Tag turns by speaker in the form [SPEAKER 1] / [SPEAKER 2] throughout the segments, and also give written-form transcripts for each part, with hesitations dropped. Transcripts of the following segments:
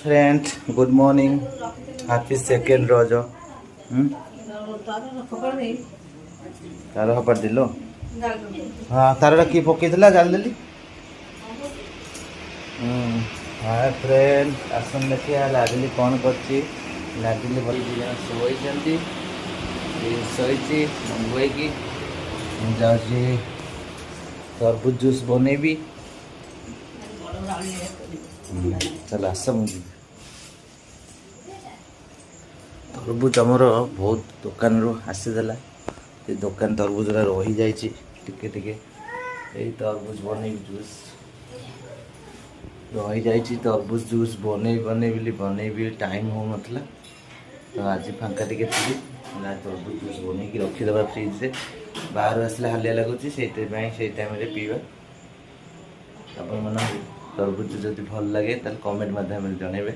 [SPEAKER 1] Friends good morning happy second रज तार Hopper दिल हाँ तार कि पकईला जालदेली हाय फ्रेंड आसन देखिए लाडली कौन कर लाडली भले शोची शोची मंगुएकी जाऊँगी तरबूज जूस बनैबी चल आस मुझे तरबूज आमर बहुत दुकान रू आसीदेला ये दुकान तरबूज रही जाइए टे तरबूज बनैबी जूस रही जाइए तरबूज जूस बनैबी टाइम हो नाला तो आज फांका टे थी तरबूज जूस बनई रखीदे फ्रिज से बाहर आसले हालिया लगुच से टाइम पीवा आप तरबूज जब भल लगे तो कमेंट माध्यम जनइबे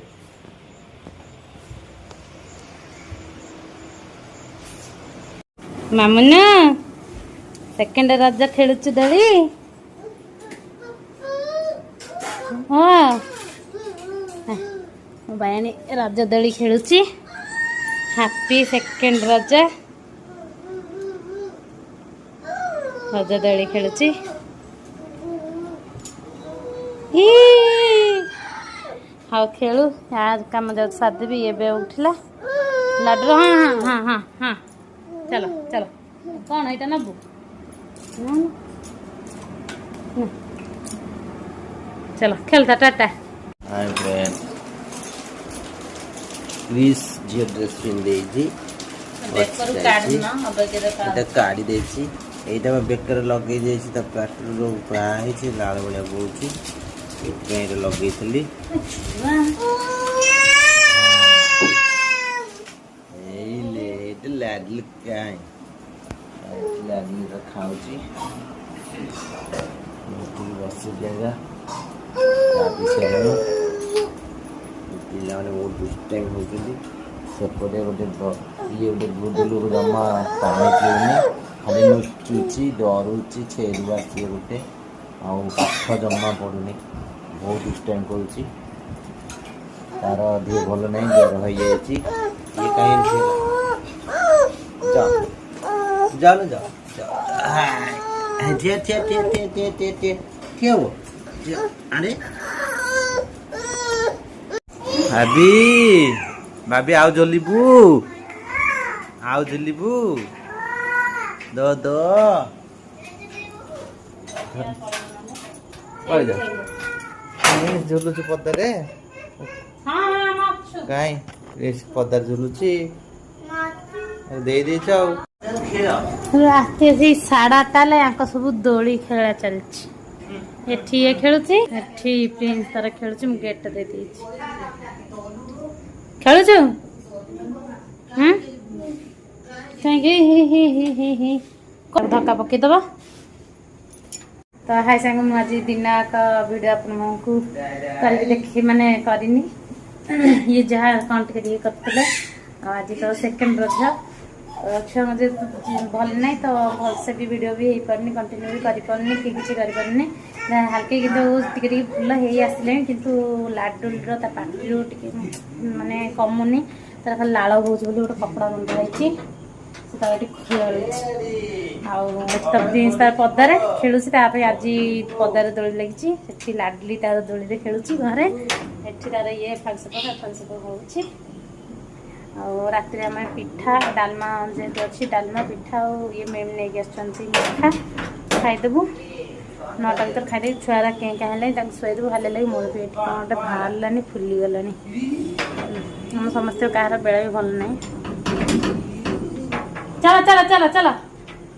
[SPEAKER 2] मामुना सेकेंड रज खेलुचु दली हाँ बायानी रज दली खेलुची हैप्पी सेकेंड रज रज दली खेलुची हाँ खेलु आज कम जा सादेवी ये उठला लाडू हाँ हाँ हाँ हाँ हाँ चलो चलो कौन है नबू चलो खेलता टाटा
[SPEAKER 1] हाय फ्रेंड क्रिस झील ड्रेस पिन देजी काढ़ी देछि एटा में बेकर लगे देछि त पेट्रोल रो प्राय छै लाल बळिया बोलछि एटा लगे थली लाडली काय लाडली तो खाऊची बस जाएगा पिला बहुत दुष्टाइम होती सेपटे गोटे ये गोटे गुडलू जमा पानी पीनी खाली नुचुची डरुची छेरु आसी गोटे आठ जमा पड़ूनी बहुत दुष्टाइम करुच्ची तार देह भल ना ज्वर हो जाए ये कहीं जाओ जाओ जाओ क्या वो अरे भाभी भाभी आओ जलीबू दो दो झुलुची पदरे कहीं पदार झुलुची दे
[SPEAKER 2] रात से 8:30 सब दोली खेला चलती एठी ये खेलुची एठी प्रिंस तार खेलुची मु गेट दे देछि खेलुछु कहीं ही धक्का पकई दबा तो हाय सांग मु आज दिन का वीडियो आपको कल देखी माने करनी ये जहाँ कौन टे करते आज तो सेकेंड रज छुआ मुझे भल ना तो भलसे भी वीडियो भी हो पारनी कंटिन्यू भी करें कि किसी करें हल्के कि भूल हो आसले किंतु लाडुल पाटी माने कमुनी तार खाली लाल बोझ बोली गोटे कपड़ा बंधाई खेल तार पदार खेलुँ आज पदार दोली लगी लाडली तार दोली खेलुची घरे एठी तार ये फालसप हो रात आम पिठा डालमा जेहतु अच्छी डालमा पिठा और ये मेम नहीं मिठा खाईदेबू 9टा भर खाई छुआरा क्या क्या शुदेबू हाल लगे मोर भी कौन गोटे बाहर फुली गला हम समस्त कहार बेड़ा भी भल ना चलो चलो चलो चलो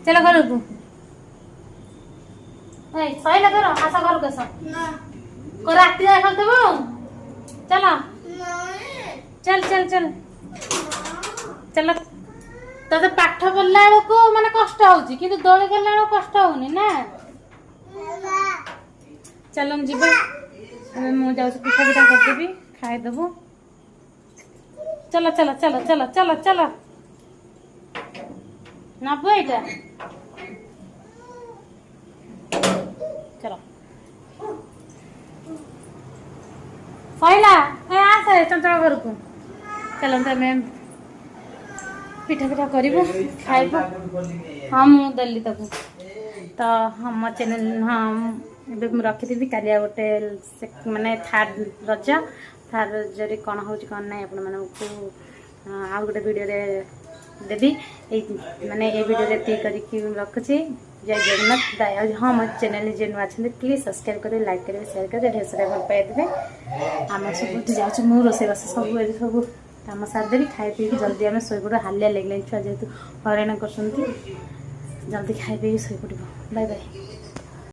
[SPEAKER 2] चलो घर को सही घर आस घर को आस रात खेलते चलो चल चल चल चल तो पाठ पढ़ला बेलू माने कष्ट होची कि दोली खेलला बेलू कष्ट होनी ना चल जीव मुझे पिठा पिठा करदेवी खाईदेबू चलो चलो चलो चलो चलो चलो नब्बे इटा चलो सैला ए आसे चंचल घर को चलते आम पिठा पिठा करूँ खाइब। हाँ मुझे तक तो हम चैनल हाँ मुझे रखी कालिया गोटे माने थर्ड रज कौन हो कौन ना आपण मानक आउ गोटे वीडियो देवी माने ये वीडियो ती करके रखुची। जय जगन्नाथ। हाँ मो चैनल जे नुआ अच्छे प्लीज सब्सक्राइब करें, लाइक करें, शेयर करें, ढेर सारा भल पाई देवे। आम सब जाऊँ मु रोसईबास सब सब कम सारिदेवी खाई पी जल्दी आम शोपड़ हालिया लगे छुआ जेहतु हराण कर जल्दी खाई पी शोपड़। Bye bye.